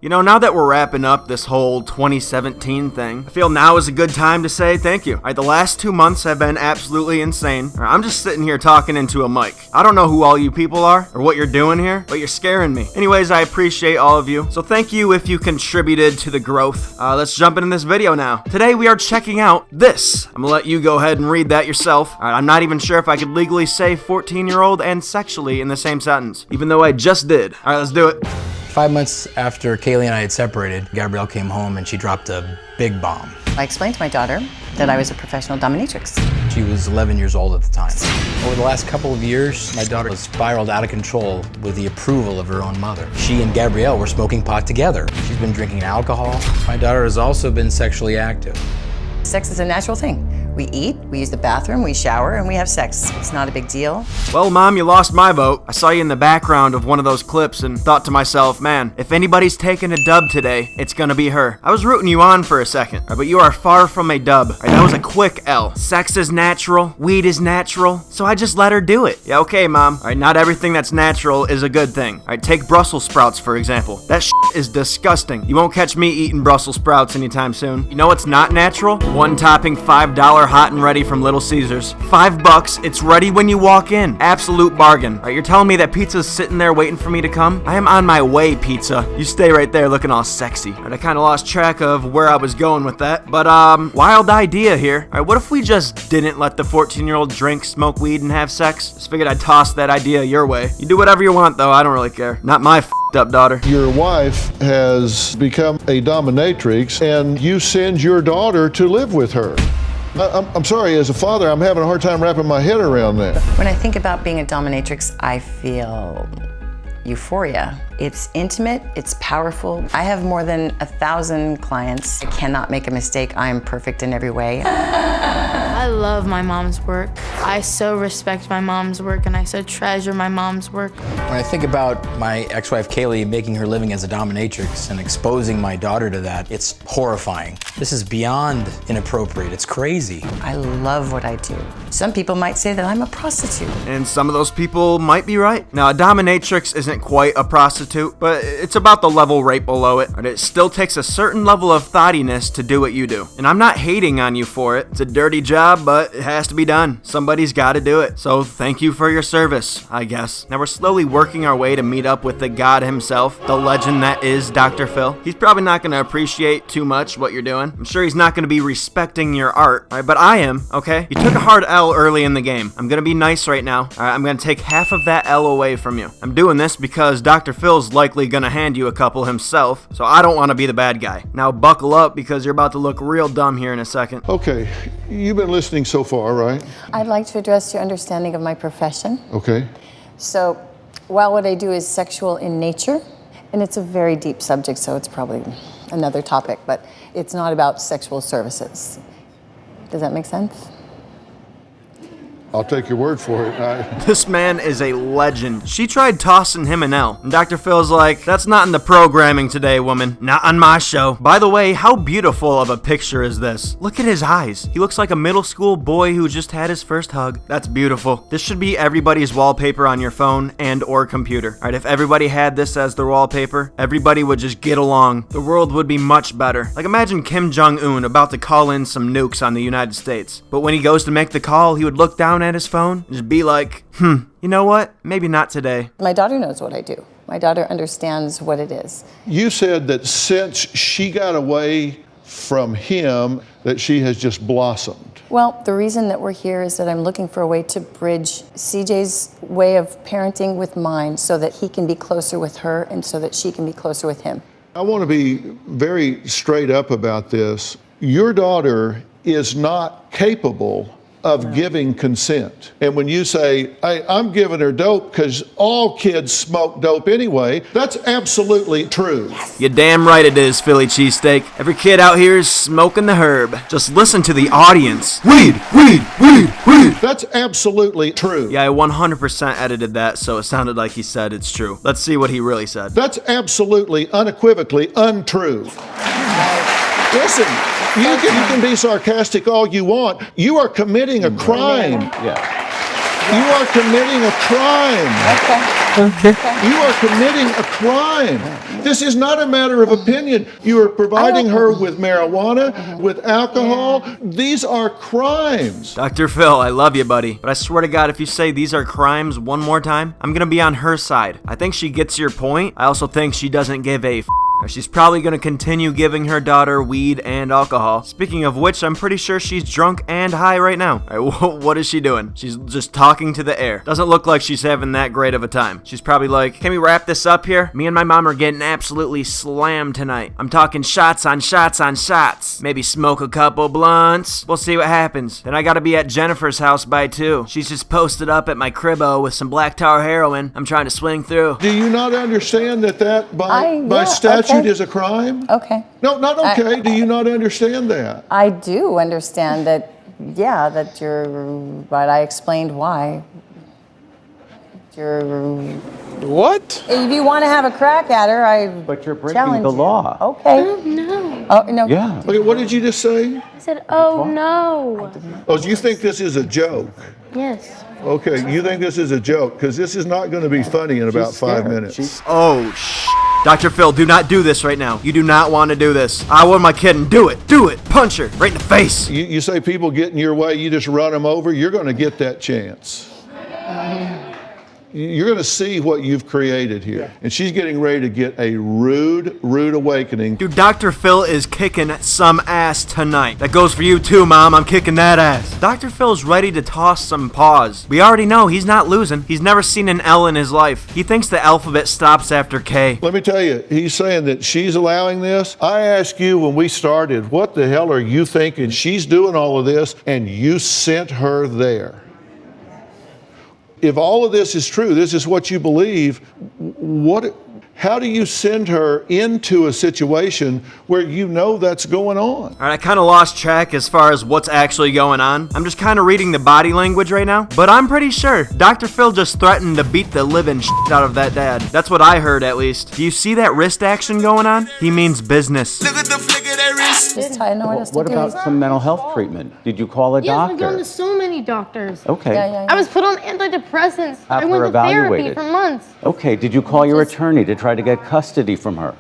You know, now that we're wrapping up this whole 2017 thing, I feel now is a good time to say thank you. Alright, the last 2 months have been absolutely insane. I'm just sitting here talking into a mic. I don't know who all you people are or what you're doing here, but you're scaring me. Anyways, I appreciate all of you. So thank you if you contributed to the growth. Let's jump into this video now. Today we are checking out this. I'm gonna let you go ahead and read that yourself. Alright, I'm not even sure if I could legally say 14-year-old and sexually in the same sentence, even though I just did. Alright, let's do it. 5 months after Kaylee and I had separated, Gabrielle came home and she dropped a big bomb. I explained to my daughter that I was a professional dominatrix. She was 11 years old at the time. Over the last couple of years, my daughter has spiraled out of control with the approval of her own mother. She and Gabrielle were smoking pot together. She's been drinking alcohol. My daughter has also been sexually active. Sex is a natural thing. We eat, we use the bathroom, we shower, and we have sex. It's not a big deal. Well, Mom, you lost my vote. I saw you in the background of one of those clips and thought to myself, man, if anybody's taking a dub today, it's gonna be her. I was rooting you on for a second, but you are far from a dub. That was a quick L. Sex is natural, weed is natural, so I just let her do it. Yeah, okay, Mom. Not everything that's natural is a good thing. Take Brussels sprouts, for example. That is disgusting. You won't catch me eating Brussels sprouts anytime soon. You know what's not natural? One topping $5 hot and ready from Little Caesars. $5, it's ready when you walk in. Absolute bargain. You're telling me that pizza's sitting there waiting for me to come? I am on my way, pizza. You stay right there looking all sexy. I kind of lost track of where I was going with that, but wild idea here. What if we just didn't let the 14-year-old drink, smoke weed, and have sex? Just figured I'd toss that idea your way. You do whatever you want, though. I don't really care. Not my up daughter. Your wife has become a dominatrix, and you send your daughter to live with her. I'm sorry, as a father, I'm having a hard time wrapping my head around that. When I think about being a dominatrix, I feel euphoria. It's intimate, it's powerful. I have more than 1,000 clients. I cannot make a mistake. I am perfect in every way. I love my mom's work. I so respect my mom's work and I so treasure my mom's work. When I think about my ex-wife Kaylee making her living as a dominatrix and exposing my daughter to that, it's horrifying. This is beyond inappropriate. It's crazy. I love what I do. Some people might say that I'm a prostitute. And some of those people might be right. Now, a dominatrix isn't quite a prostitute, but it's about the level right below it. But it still takes a certain level of thottiness to do what you do. And I'm not hating on you for it. It's a dirty job, but it has to be done. Somebody's got to do it. So thank you for your service, I guess. Now we're slowly working our way to meet up with the God himself, the legend that is Dr. Phil. He's probably not going to appreciate too much what you're doing. I'm sure he's not going to be respecting your art, right? But I am, okay? You took a hard L early in the game. I'm going to be nice right now. All right, I'm going to take half of that L away from you. I'm doing this because Dr. Phil's likely going to hand you a couple himself, so I don't want to be the bad guy. Now buckle up because you're about to look real dumb here in a second. Okay, you've been listening so far, right? I'd like to address your understanding of my profession. Okay. So, while what I do is sexual in nature, and it's a very deep subject, so it's probably another topic, but it's not about sexual services. Does that make sense? I'll take your word for it. This man is a legend. She tried tossing him an L, and Dr. Phil's like, that's not in the programming today, woman. Not on my show. By the way, how beautiful of a picture is this? Look at his eyes. He looks like a middle school boy who just had his first hug. That's beautiful. This should be everybody's wallpaper on your phone and or computer. Alright, if everybody had this as their wallpaper, everybody would just get along. The world would be much better. Like imagine Kim Jong-un about to call in some nukes on the United States. But when he goes to make the call, he would look down at his phone and just be like, you know what? Maybe not today. My daughter knows what I do. My daughter understands what it is. You said that since she got away from him, that she has just blossomed. Well, the reason that we're here is that I'm looking for a way to bridge CJ's way of parenting with mine so that he can be closer with her and so that she can be closer with him. I want to be very straight up about this. Your daughter is not capable of giving consent. And when you say, hey, I'm giving her dope because all kids smoke dope anyway, that's absolutely true. You're damn right it is, Philly cheesesteak. Every kid out here is smoking the herb. Just listen to the audience. Weed, weed, weed, weed. That's absolutely true. Yeah, I 100% edited that, so it sounded like he said it's true. Let's see what he really said. That's absolutely, unequivocally untrue. Listen, you can be sarcastic all you want. You are committing a crime. Yeah. You are committing a crime. Okay. You are committing a crime. This is not a matter of opinion. You are providing her with marijuana, with alcohol. These are crimes. Dr. Phil, I love you, buddy. But I swear to God, if you say these are crimes one more time, I'm gonna be on her side. I think she gets your point. I also think she doesn't give a She's probably going to continue giving her daughter weed and alcohol. Speaking of which, I'm pretty sure she's drunk and high right now. What is she doing? She's just talking to the air. Doesn't look like she's having that great of a time. She's probably like, can we wrap this up here? Me and my mom are getting absolutely slammed tonight. I'm talking shots on shots on shots. Maybe smoke a couple blunts. We'll see what happens. Then I gotta be at Jennifer's house by 2. She's just posted up at my cribbo with some black tar heroin. I'm trying to swing through. Do you not understand that by statute is a crime? Okay. No, not okay. Do you not understand that? I do understand that, yeah, that but I explained why. What? If you want to have a crack at her, But you're breaking challenge the you. law. Okay. No. Oh, no. Yeah. Okay, what did you just say? I said, oh no. Oh, you think this is a joke? Yes. Okay, you think this is a joke, because this is not going to be funny in about 5 minutes. Oh, Dr. Phil, do not do this right now. You do not want to do this. I want my kid and do it. Do it. Punch her right in the face. You say people get in your way, you just run them over, you're going to get that chance. You're going to see what you've created here. And she's getting ready to get a rude awakening. Dude, Dr. Phil is kicking some ass tonight. That goes for you too, Mom. I'm kicking that ass. Dr. Phil's ready to toss some paws. We already know he's not losing. He's never seen an L in his life. He thinks the alphabet stops after K. Let me tell you, he's saying that she's allowing this. I asked you when we started, what the hell are you thinking? She's doing all of this, and you sent her there. If all of this is true, this is what you believe, how do you send her into a situation where you know that's going on? All right, I kind of lost track as far as what's actually going on. I'm just kind of reading the body language right now, but I'm pretty sure Dr. Phil just threatened to beat the living shit out of that dad. That's what I heard, at least. Do you see that wrist action going on? He means business. Look at the flick of that wrist. Just I know what else to What do. about some mental health treatment? Did you call a Yes, I've gone doctor? to so many doctors. Okay. Yeah. I was put on antidepressants. I Have went her to therapy evaluated. for months. Okay. Did you call your attorney to try to get custody from her?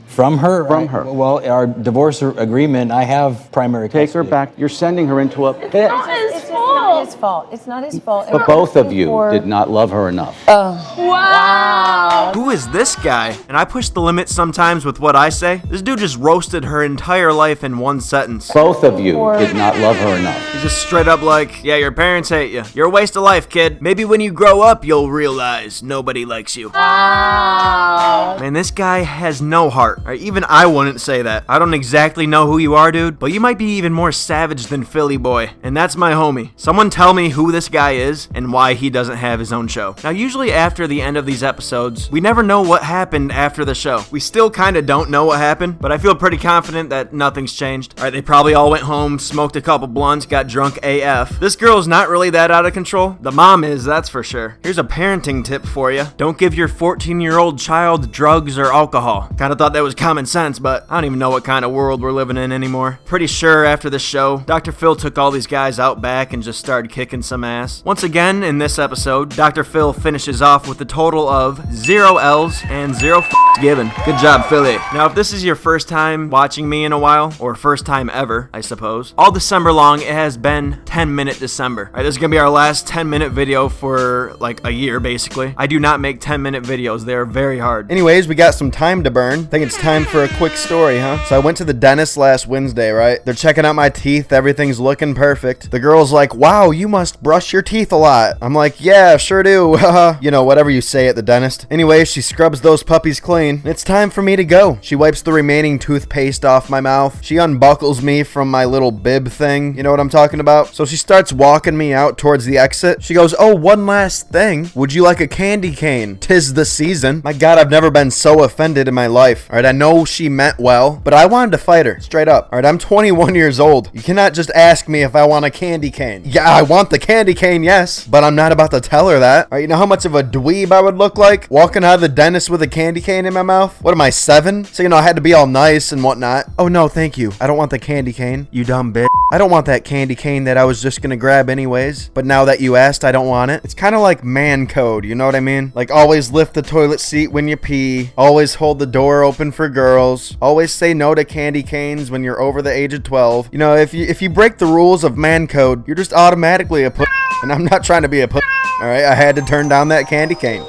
From her? From her. Well, our divorce agreement, I have primary Take her custody. back. You're sending her into a pit. Not his It's not fault. his fault. It's not his fault. But both of you did not love her enough. Wow. Who is this guy? And I push the limit sometimes with what I say. This dude just roasted her entire life in one sentence. Both of you did not love her enough. He's just straight up like, yeah, your parents hate you. You're a waste of life, kid. Maybe when you grow up, you'll realize nobody likes you. Man, this guy has no heart. Or even I wouldn't say that. I don't exactly know who you are, dude, but you might be even more savage than Philly Boy. And that's my homie. Someone tell me who this guy is and why he doesn't have his own show. Now, usually after the end of these episodes, we never know what happened after the show. We still kind of don't know what happened, but I feel pretty confident that nothing's changed. All right, they probably all went home, smoked a couple blunts, got drunk AF. This girl's not really that out of control. The mom is, that's for sure. Here's a parenting tip for you. Don't give your 14-year-old child drugs or alcohol. Kind of thought that was common sense, but I don't even know what kind of world we're living in anymore. Pretty sure after the show, Dr. Phil took all these guys out back and just started kicking some ass. Once again, in this episode, Dr. Phil finishes off with a total of 0 L's and 0 given. Good job, Philly. Now, if this is your first time watching me in a while, or first time ever, I suppose, all December long, it has been 10-minute December. All right, this is gonna be our last 10-minute video for like a year, basically. I do not make 10-minute videos. They are very hard. Anyways, we got some time to burn. I think it's time for a quick story, huh? So I went to the dentist last Wednesday, right? They're checking out my teeth. Everything's looking perfect. The girl's like, wow, you must brush your teeth a lot. I'm like, yeah, sure do. You know, whatever you say at the dentist. Anyway, she scrubs those puppies clean. It's time for me to go. She wipes the remaining toothpaste off my mouth. She unbuckles me from my little bib thing. You know what I'm talking about? So she starts walking me out towards the exit. She goes, oh, one last thing. Would you like a candy cane? 'Tis the season. My God, I've never been so offended in my life. All right, I know she meant well, but I wanted to fight her straight up. All right, I'm 21 years old. You cannot just ask me if I want a candy cane. Yeah, I want the candy cane, yes, but I'm not about to tell her that. All right, you know how much of a dweeb I would look like walking out of the dentist with a candy cane in my my mouth? What am I, 7? So, I had to be all nice and whatnot. Oh, no, thank you. I don't want the candy cane, you dumb bitch. I don't want that candy cane that I was just gonna grab anyways. But now that you asked, I don't want it. It's kind of like man code, you know what I mean? Like, always lift the toilet seat when you pee. Always hold the door open for girls. Always say no to candy canes when you're over the age of 12. If you break the rules of man code, you're just automatically a pussy. And I'm not trying to be a pussy. Alright, I had to turn down that candy cane.